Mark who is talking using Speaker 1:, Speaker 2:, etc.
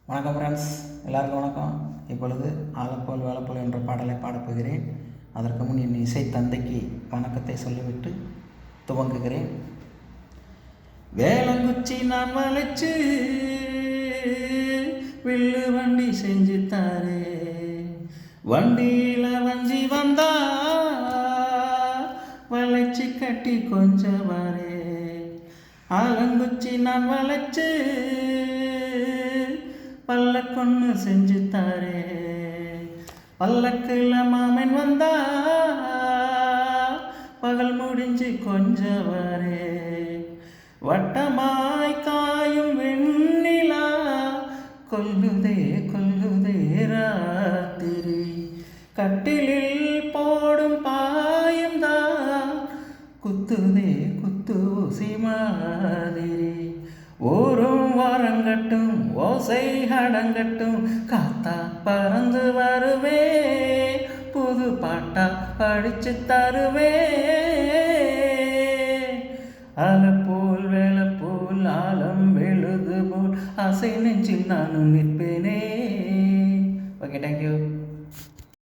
Speaker 1: வணக்கம் ஃப்ரெண்ட்ஸ், எல்லாருக்கும் வணக்கம். இப்பொழுது ஆலப்போல் வேலப்போல் என்ற பாடலை பாடப்போகிறேன். அதற்கு முன் என் இசை தந்தைக்கு வணக்கத்தை சொல்லிவிட்டு துவங்குகிறேன். வேளங்குச்சி நான் வளைச்சு வில்லு வண்டி செஞ்சு தாரே, வண்டியில வஞ்சி வந்தா வளைச்சி கட்டி கொஞ்சம் வரே. ஆலங்குச்சி நான் வளைச்சு பல்லக்கொன்னு செஞ்சு தாரே, பல்லக்குல மாமன் வந்தா பகல் முடிஞ்சு கொஞ்சம் வரே. வட்டமாய் காயும் வெண்ணிலா கொல்லுதே கொல்லுதே ராத்திரி, கட்டிலில் போடும் பாயும் தான் குத்துதே குத்து ஊசி மாதிரி. ஊரும் வரங்கட்டும் ஓசை அடங்கட்டும், காத்தா பறந்து வருவே, புது பாட்டா படிச்சு தருவே. அலப்போல் வேலப்போல் ஆலம் எழுது போல் ஆசை நெஞ்சில் நானும் நிற்பேனே. Okay, thank you.